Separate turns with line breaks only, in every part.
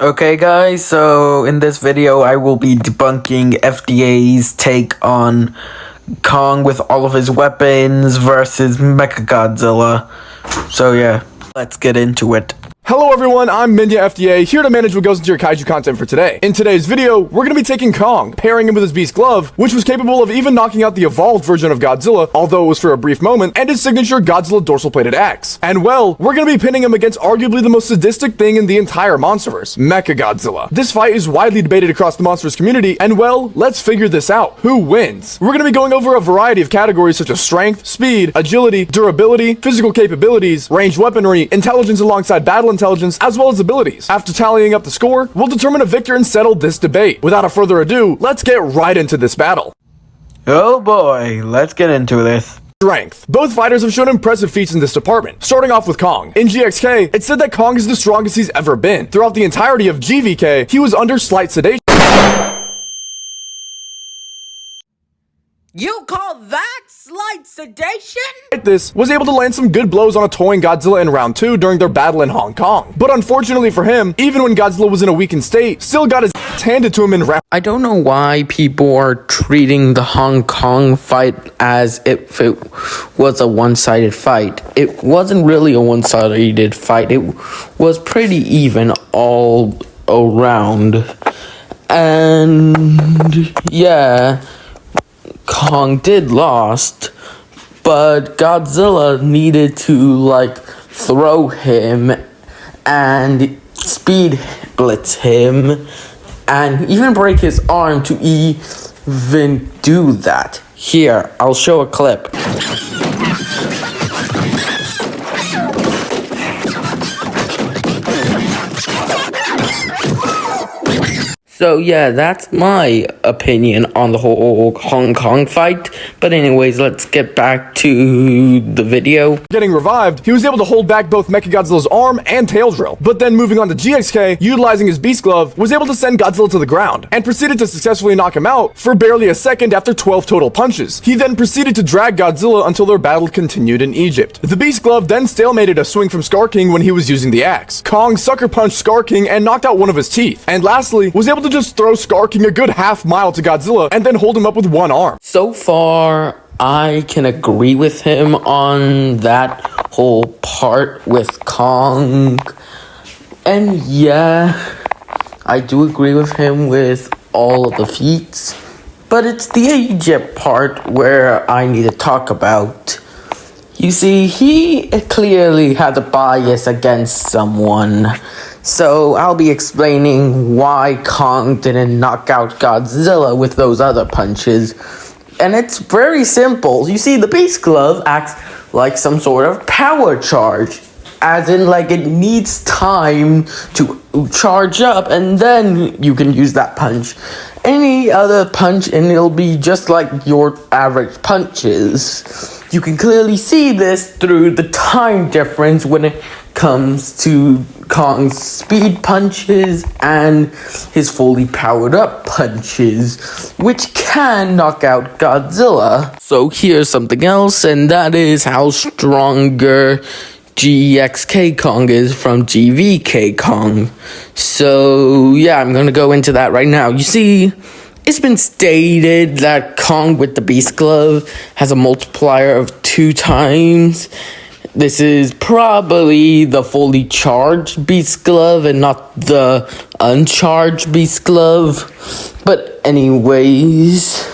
Okay guys, so in this video I will be debunking FDA's take on Kong with all of his weapons versus Mechagodzilla. So yeah, let's get into it.
Hello everyone, I'm Minya FDA, here to manage what goes into your kaiju content for today. In today's video, we're gonna be taking Kong, pairing him with his beast glove, which was capable of even knocking out the evolved version of Godzilla, although it was for a brief moment, and his signature Godzilla dorsal plated axe. And well, we're gonna be pinning him against arguably the most sadistic thing in the entire Monsterverse, Mechagodzilla. This fight is widely debated across the Monsterverse community, and well, let's figure this out. Who wins? We're gonna be going over a variety of categories such as strength, speed, agility, durability, physical capabilities, ranged weaponry, intelligence alongside battle intelligence, as well as abilities. After tallying up the score, we'll determine a victor and settle this debate. Without further ado, let's get right into this battle.
Oh boy, let's get into this.
Strength. Both fighters have shown impressive feats in this department. Starting off with Kong. In GXK, it's said that Kong is the strongest he's ever been. Throughout the entirety of GVK, he was under slight sedation.
You call that slight sedation?
This was able to land some good blows on a toying Godzilla in round 2 during their battle in Hong Kong. But unfortunately for him, even when Godzilla was in a weakened state, still got his handed to him in round.
I don't know why people are treating the Hong Kong fight as if it was a one-sided fight. It wasn't really a one-sided fight. It was pretty even all around. And yeah, Kong did lost, but Godzilla needed to throw him and speed blitz him and even break his arm to even do that. Here, I'll show a clip. So yeah, that's my opinion on the whole Hong Kong fight. But anyways, let's get back to the video.
Getting revived, he was able to hold back both Mechagodzilla's arm and tail drill. But then moving on to GXK, utilizing his beast glove, was able to send Godzilla to the ground and proceeded to successfully knock him out for barely a second after 12 total punches. He then proceeded to drag Godzilla until their battle continued in Egypt. The beast glove then stalemated a swing from Scar King when he was using the axe. Kong sucker punched Scar King and knocked out one of his teeth. And lastly, was able to just throw Scar King a good half mile to Godzilla and then hold him up with one arm.
So far, I can agree with him on that whole part with Kong. And yeah, I do agree with him with all of the feats. But it's the Egypt part where I need to talk about. You see, he clearly has a bias against someone. So I'll be explaining why Kong didn't knock out Godzilla with those other punches. And it's very simple. You see, the beast glove acts like some sort of power charge. As in, it needs time to charge up and then you can use that punch. Any other punch and it'll be just like your average punches. You can clearly see this through the time difference when it comes to Kong's speed punches and his fully powered up punches, which can knock out Godzilla. So here's something else, and that is how stronger GXK Kong is from GVK Kong. So yeah, I'm gonna go into that right now. You see, it's been stated that Kong with the beast glove has a multiplier of 2 times. This is probably the fully charged beast glove and not the uncharged beast glove. But anyways,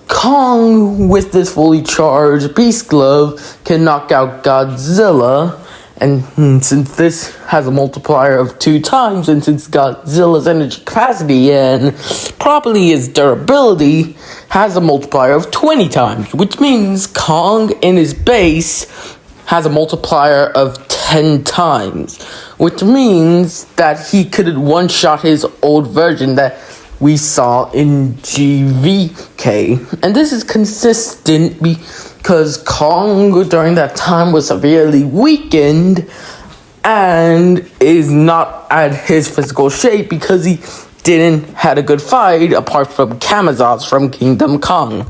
Kong with this fully charged beast glove can knock out Godzilla. And since this has a multiplier of 2 times, and since Godzilla's energy capacity and probably his durability has a multiplier of 20 times, which means Kong in his base has a multiplier of 10 times, which means that he could one-shot his old version that we saw in GVK. And this is consistent because Kong during that time was severely weakened and is not at his physical shape because he didn't had a good fight apart from Kamazos from Kingdom Kong.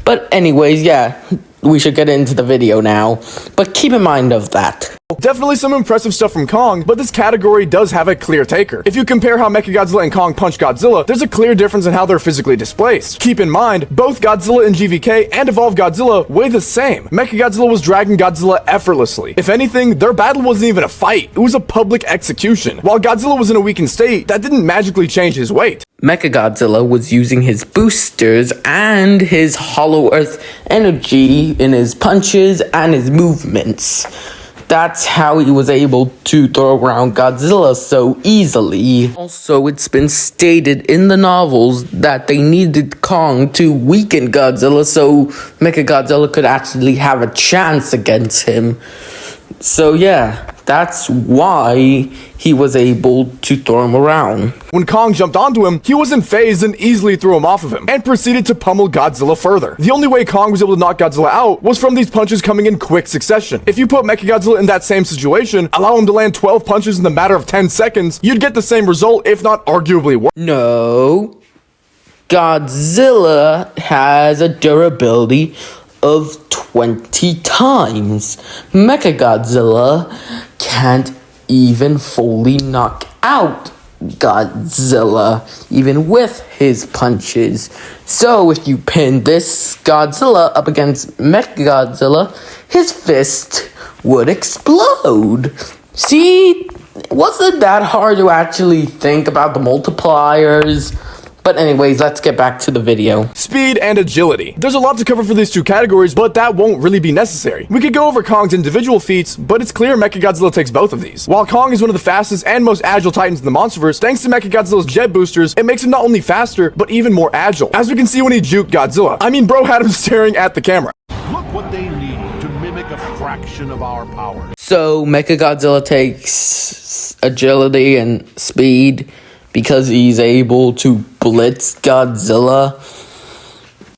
But anyways, yeah, we should get into the video now. But keep in mind of that.
Definitely some impressive stuff from Kong, but this category does have a clear taker. If you compare how Mechagodzilla and Kong punch Godzilla, there's a clear difference in how they're physically displaced. Keep in mind, both Godzilla in GVK and Evolved Godzilla weigh the same. Mechagodzilla was dragging Godzilla effortlessly. If anything, their battle wasn't even a fight, it was a public execution. While Godzilla was in a weakened state, that didn't magically change his weight.
Mechagodzilla was using his boosters and his Hollow Earth energy in his punches and his movements. That's how he was able to throw around Godzilla so easily. Also, it's been stated in the novels that they needed Kong to weaken Godzilla so Mechagodzilla could actually have a chance against him. So yeah, that's why he was able to throw him around.
When Kong jumped onto him, he wasn't phased and easily threw him off of him, and proceeded to pummel Godzilla further. The only way Kong was able to knock Godzilla out was from these punches coming in quick succession. If you put Mechagodzilla in that same situation, allow him to land 12 punches in the matter of 10 seconds, you'd get the same result, if not arguably worse.
No, Godzilla has a durability of 20 times. Mechagodzilla can't even fully knock out Godzilla, even with his punches. So if you pin this Godzilla up against Mechagodzilla, his fist would explode. See, wasn't that hard to actually think about the multipliers? But anyways, let's get back to the video.
Speed and agility. There's a lot to cover for these two categories, but that won't really be necessary. We could go over Kong's individual feats, but it's clear Mechagodzilla takes both of these. While Kong is one of the fastest and most agile titans in the monsterverse, thanks to Mechagodzilla's jet boosters, it makes him not only faster, but even more agile. As we can see when he juked Godzilla. I mean, bro had him staring at the camera.
Look what they need to mimic a fraction of our power.
So Mechagodzilla takes agility and speed because he's able to blitz Godzilla.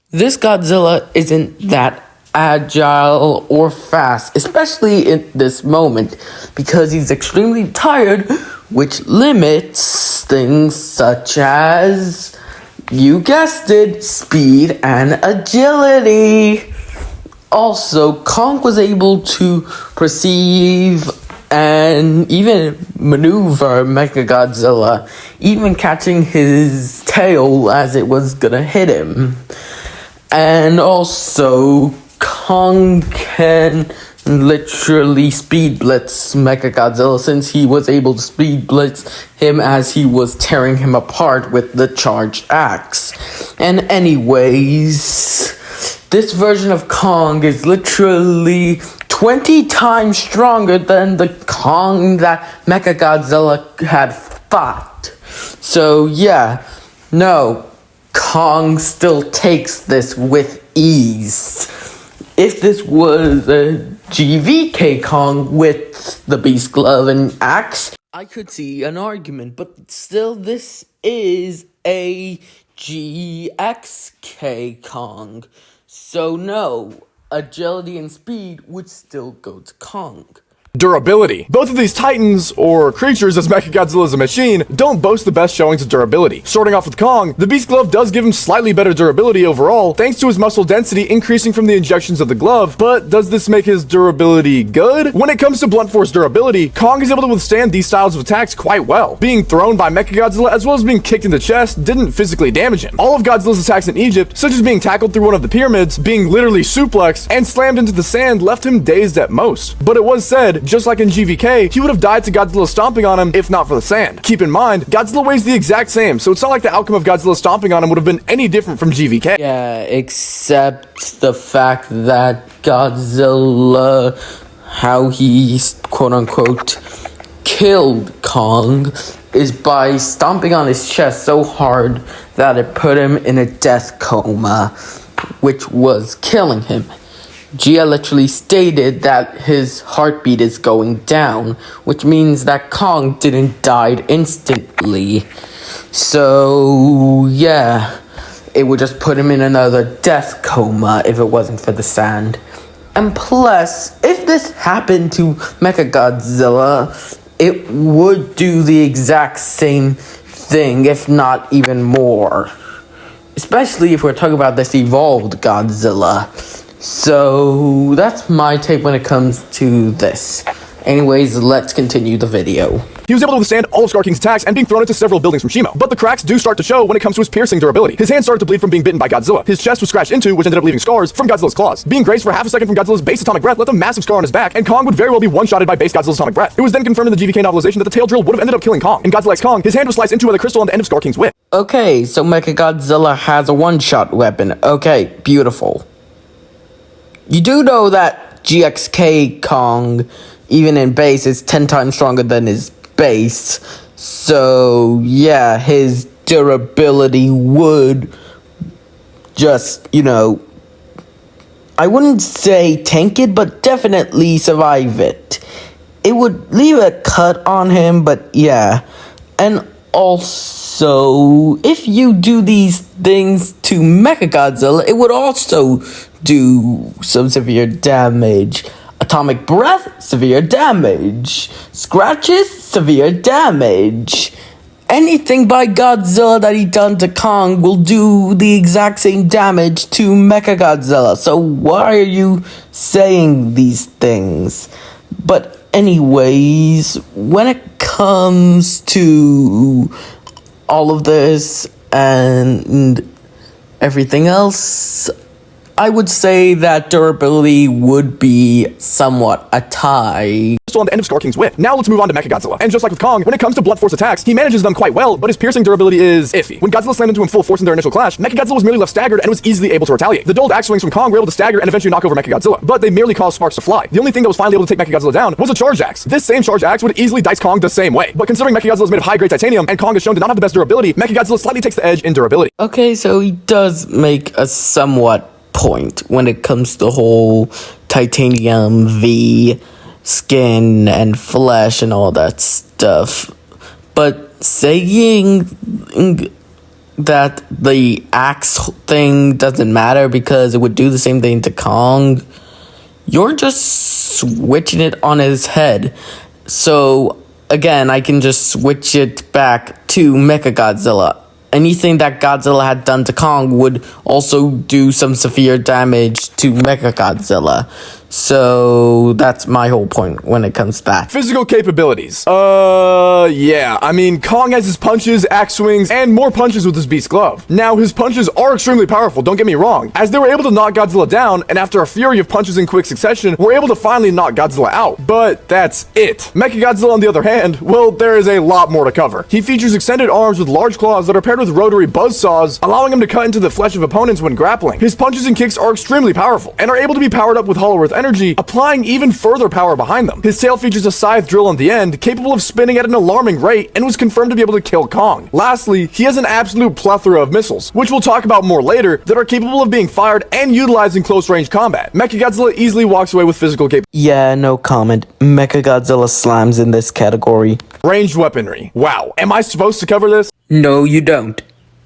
This Godzilla isn't that agile or fast, especially in this moment, because he's extremely tired, which limits things such as, you guessed it, speed and agility. Also, Kong was able to perceive and even maneuver Mechagodzilla, even catching his tail as it was gonna hit him. And also, Kong can literally speed blitz Mechagodzilla, since he was able to speed blitz him as he was tearing him apart with the charged axe. And anyways, this version of Kong is literally 20 times stronger than the Kong that Mechagodzilla had fought. So yeah, no, Kong still takes this with ease. If this was a GVK Kong with the Beast Glove and Axe, I could see an argument, but still this is a GXK Kong. So no, agility and speed would still go to Kong.
Durability. Both of these titans, or creatures as Mechagodzilla is a machine, don't boast the best showings of durability. Starting off with Kong, the Beast Glove does give him slightly better durability overall, thanks to his muscle density increasing from the injections of the glove, but does this make his durability good? When it comes to blunt force durability, Kong is able to withstand these styles of attacks quite well. Being thrown by Mechagodzilla as well as being kicked in the chest didn't physically damage him. All of Godzilla's attacks in Egypt, such as being tackled through one of the pyramids, being literally suplexed, and slammed into the sand, left him dazed at most. But it was said, just like in GVK, he would have died to Godzilla stomping on him if not for the sand. Keep in mind, Godzilla weighs the exact same, so it's not like the outcome of Godzilla stomping on him would have been any different from GVK.
Yeah, except the fact that Godzilla, how he quote-unquote killed Kong, is by stomping on his chest so hard that it put him in a death coma, which was killing him. Gia literally stated that his heartbeat is going down, which means that Kong didn't die instantly. So, yeah, it would just put him in another death coma if it wasn't for the sand. And plus, if this happened to Mechagodzilla, it would do the exact same thing, if not even more. Especially if we're talking about this evolved Godzilla. So, that's my take when it comes to this. Anyways, let's continue the video.
He was able to withstand all of Scar King's attacks and being thrown into several buildings from Shimo. But the cracks do start to show when it comes to his piercing durability. His hand started to bleed from being bitten by Godzilla. His chest was scratched into, which ended up leaving scars from Godzilla's claws. Being grazed for half a second from Godzilla's base atomic breath left a massive scar on his back, and Kong would very well be one-shotted by base Godzilla's atomic breath. It was then confirmed in the GVK novelization that the tail drill would have ended up killing Kong. In Godzilla X Kong, his hand was sliced into by the crystal on the end of Scar King's whip.
Okay, so Mechagodzilla has a one-shot weapon. Okay, beautiful. You do know that GXK Kong, even in base, is 10 times stronger than his base. So, yeah, his durability would just, I wouldn't say tank it, but definitely survive it. It would leave a cut on him, but yeah. And also, if you do these things to Mechagodzilla, it would also do some severe damage. Atomic breath, severe damage. Scratches, severe damage. Anything by Godzilla that he done to Kong will do the exact same damage to Mechagodzilla. So why are you saying these things? But anyways, when it comes to all of this and everything else, I would say that durability would be somewhat a tie.
On the end of Scar King's whip. Now let's move on to Mechagodzilla. And just like with Kong, when it comes to blunt force attacks, he manages them quite well, but his piercing durability is iffy. When Godzilla slammed into him full force in their initial clash, Mechagodzilla was merely left staggered and was easily able to retaliate. The dulled axe swings from Kong were able to stagger and eventually knock over Mechagodzilla, but they merely caused sparks to fly. The only thing that was finally able to take Mechagodzilla down was a charge axe. This same charge axe would easily dice Kong the same way. But considering Mechagodzilla is made of high-grade titanium and Kong is shown to not have the best durability, Mechagodzilla slightly takes the edge in durability.
Okay, so he does make a somewhat point when it comes to the whole titanium V skin and flesh and all that stuff. But saying that the axe thing doesn't matter because it would do the same thing to Kong, you're just switching it on his head. So again, I can just switch it back to Mechagodzilla. Anything that Godzilla had done to Kong would also do some severe damage to Mechagodzilla. So that's my whole point when it comes to that.
Physical capabilities. Yeah. I mean, Kong has his punches, axe swings, and more punches with his beast glove. Now, his punches are extremely powerful, don't get me wrong, as they were able to knock Godzilla down, and after a fury of punches in quick succession, were able to finally knock Godzilla out. But that's it. Mechagodzilla, on the other hand, well, there is a lot more to cover. He features extended arms with large claws that are paired with rotary buzzsaws, allowing him to cut into the flesh of opponents when grappling. His punches and kicks are extremely powerful, and are able to be powered up with Hollow Earth energy, applying even further power behind them. His tail features a scythe drill on the end, capable of spinning at an alarming rate, and was confirmed to be able to kill Kong. Lastly, he has an absolute plethora of missiles, which we'll talk about more later, that are capable of being fired and utilized in close-range combat. Mechagodzilla easily walks away with physical capability.
Yeah, no comment. Mechagodzilla slams in this category.
Ranged weaponry. Wow, am I supposed to cover this?
No, you don't.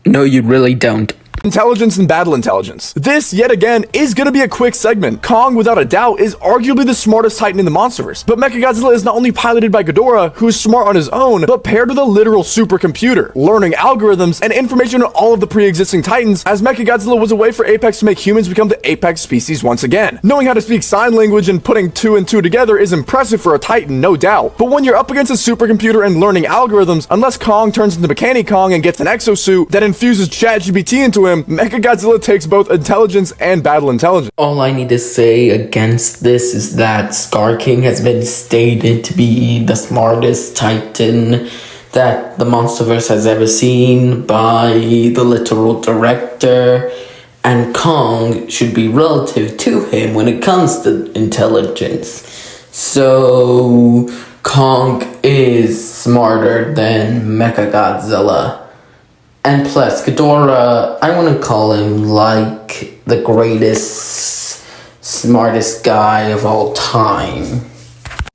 No, you really don't.
Intelligence and battle intelligence. This, yet again, is gonna be a quick segment. Kong, without a doubt, is arguably the smartest titan in the Monsterverse, but Mechagodzilla is not only piloted by Ghidorah, who is smart on his own, but paired with a literal supercomputer, learning algorithms and information on all of the pre-existing titans, as Mechagodzilla was a way for Apex to make humans become the apex species once again. Knowing how to speak sign language and putting two and two together is impressive for a titan, no doubt, but when you're up against a supercomputer and learning algorithms, unless Kong turns into Mechani Kong and gets an exosuit that infuses ChatGPT into him, Mechagodzilla takes both intelligence and battle intelligence.
All I need to say against this is that Scar King has been stated to be the smartest titan that the Monsterverse has ever seen by the literal director, and Kong should be relative to him when it comes to intelligence. So Kong is smarter than Mechagodzilla. And plus, Ghidorah, I want to call him like the greatest, smartest guy of all time.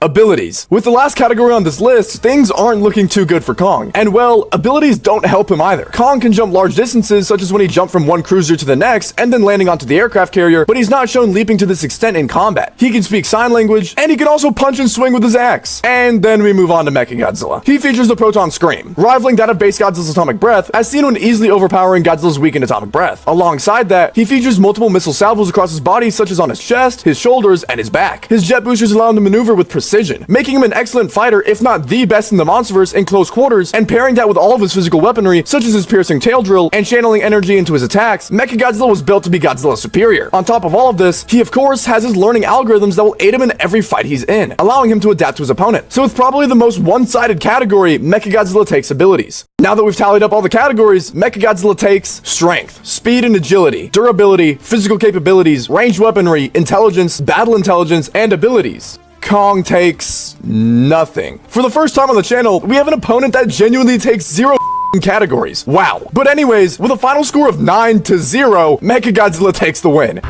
Abilities. With the last category on this list, things aren't looking too good for Kong. And well, abilities don't help him either. Kong can jump large distances, such as when he jumped from one cruiser to the next, and then landing onto the aircraft carrier, but he's not shown leaping to this extent in combat. He can speak sign language, and he can also punch and swing with his axe. And then we move on to Mechagodzilla. He features the Proton Scream, rivaling that of base Godzilla's atomic breath, as seen when easily overpowering Godzilla's weakened atomic breath. Alongside that, he features multiple missile salvos across his body, such as on his chest, his shoulders, and his back. His jet boosters allow him to maneuver with precision precision, making him an excellent fighter, if not the best in the Monsterverse in close quarters, and pairing that with all of his physical weaponry, such as his piercing tail drill and channeling energy into his attacks, Mechagodzilla was built to be Godzilla's superior. On top of all of this, he of course has his learning algorithms that will aid him in every fight he's in, allowing him to adapt to his opponent. So with probably the most one-sided category, Mechagodzilla takes abilities. Now that we've tallied up all the categories, Mechagodzilla takes strength, speed and agility, durability, physical capabilities, ranged weaponry, intelligence, battle intelligence, and abilities. Kong takes nothing. For the first time on the channel, we have an opponent that genuinely takes 0 categories. Wow. But anyways, with a final score of 9-0, Mechagodzilla takes the win.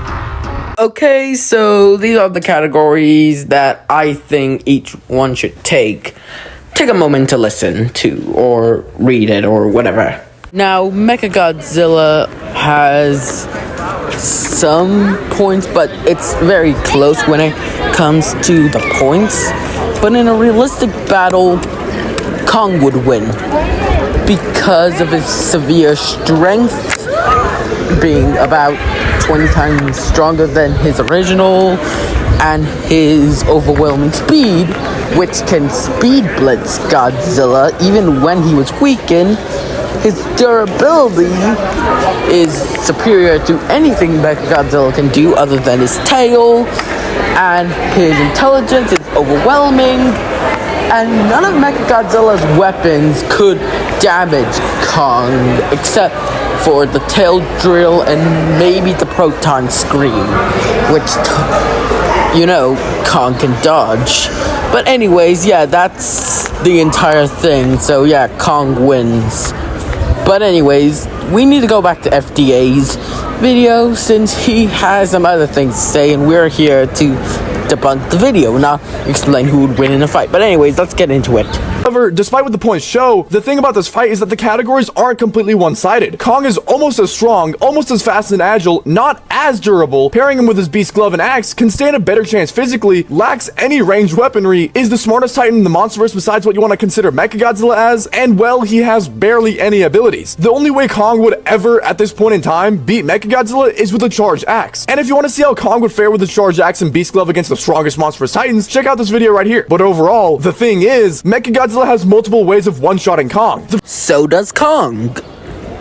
Okay, so these are the categories that I think each one should take. Take a moment to listen to, or read it, or whatever. Now, Mechagodzilla has some points, but it's very close when it comes to the points. But in a realistic battle, Kong would win because of his severe strength, being about 20 times stronger than his original, and his overwhelming speed, which can speed blitz Godzilla even when he was weakened. His durability is superior to anything Mechagodzilla can do other than his tail, and his intelligence is overwhelming, and none of Mechagodzilla's weapons could damage Kong except for the tail drill and maybe the proton scream, which Kong can dodge. But anyways, yeah, that's the entire thing. So yeah, Kong wins. But anyways, we need to go back to FDA's video since he has some other things to say, and we're here to debunk the video, not explain who would win in a fight. But anyways, let's get into it.
However, despite what the points show, the thing about this fight is that the categories aren't completely one-sided. Kong is almost as strong, almost as fast and agile, not as durable, pairing him with his beast glove and axe, can stand a better chance physically, lacks any ranged weaponry, is the smartest titan in the Monsterverse besides what you want to consider Mechagodzilla as, and well, he has barely any abilities. The only way Kong would ever, at this point in time, beat Mechagodzilla is with a charged axe. And if you want to see how Kong would fare with a charged axe and beast glove against the strongest Monsterverse titans, check out this video right here. But overall, the thing is, Mechagodzilla has multiple ways of one-shotting Kong.
So does Kong.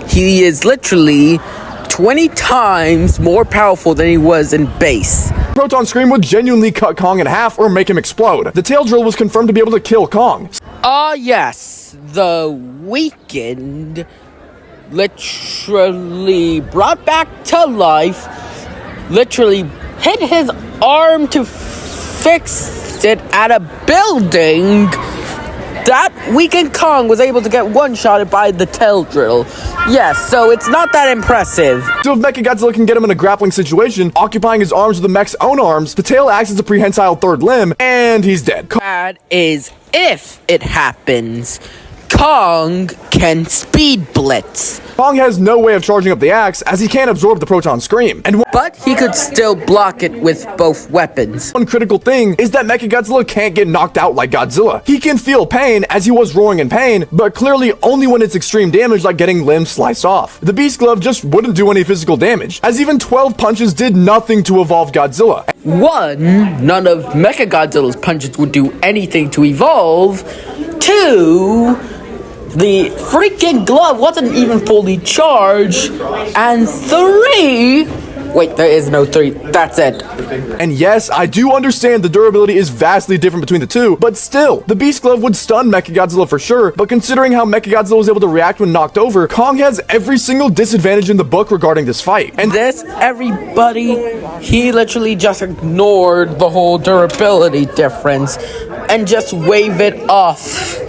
He is literally 20 times more powerful than he was in base.
Proton Scream would genuinely cut Kong in half or make him explode. The tail drill was confirmed to be able to kill Kong.
Yes, the weakened literally brought back to life, literally hit his arm to fix it at a building. That weakened Kong was able to get one-shotted by the tail drill. Yes, so it's not that impressive.
So if Mechagodzilla can get him in a grappling situation, occupying his arms with the mech's own arms, the tail acts as a prehensile third limb, and he's dead.
That is if it happens. Kong can speed blitz.
Kong has no way of charging up the axe, as he can't absorb the Proton Scream.
But he could still block it with both weapons.
One critical thing is that Mechagodzilla can't get knocked out like Godzilla. He can feel pain, as he was roaring in pain, but clearly only when it's extreme damage like getting limbs sliced off. The Beast Glove just wouldn't do any physical damage, as even 12 punches did nothing to evolve Godzilla.
One, none of Mechagodzilla's punches would do anything to evolve. Two, the freaking glove wasn't even fully charged. And three, wait, there is no three, that's it.
And yes, I do understand the durability is vastly different between the two, but still, the Beast Glove would stun Mechagodzilla for sure, but considering how Mechagodzilla was able to react when knocked over, Kong has every single disadvantage in the book regarding this fight. And
this, everybody, he literally just ignored the whole durability difference and just waved it off.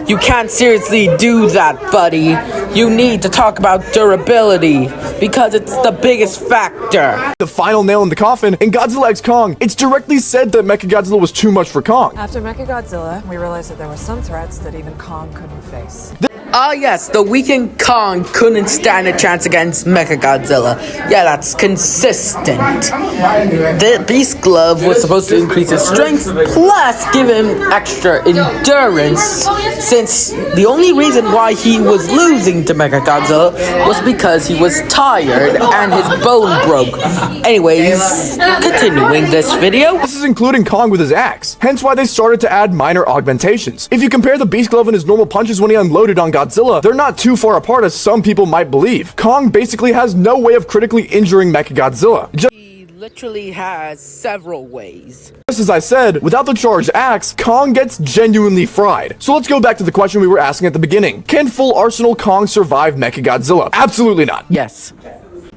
You can't seriously do that, buddy. You need to talk about durability, because it's the biggest factor.
The final nail in the coffin, in Godzilla x Kong, it's directly said that Mechagodzilla was too much for Kong.
After Mechagodzilla, we realized that there were some threats that even Kong couldn't face.
Yes, the weakened Kong couldn't stand a chance against Mechagodzilla. Yeah, that's consistent. The Beast Glove was supposed to increase his strength, plus give him extra endurance, since the only reason why he was losing into Mechagodzilla was because he was tired and his bone broke. Anyways, continuing this video.
This is including Kong with his axe, hence why they started to add minor augmentations. If you compare the Beast Glove and his normal punches when he unloaded on Godzilla, they're not too far apart as some people might believe. Kong basically has no way of critically injuring Mechagodzilla.
He literally has several ways.
Just as I said, without the charged axe, Kong gets genuinely fried. So let's go back to the question we were asking at the beginning. Can full Arsenal Kong survive Mechagodzilla? Absolutely not.
Yes.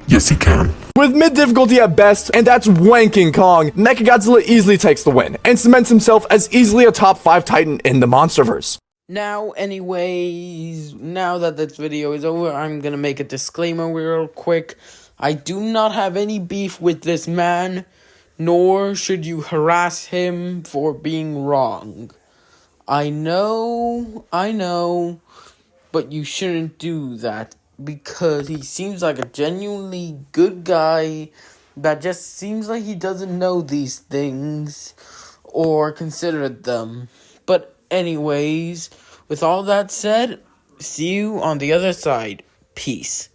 Yes, he can.
With mid difficulty at best, and that's wanking Kong, Mechagodzilla easily takes the win, and cements himself as easily a top 5 titan in the Monsterverse.
Now, anyways, now that this video is over, I'm gonna make a disclaimer real quick. I do not have any beef with this man, nor should you harass him for being wrong. I know, but you shouldn't do that, because he seems like a genuinely good guy that just seems like he doesn't know these things or consider them. But anyways, with all that said, see you on the other side. Peace.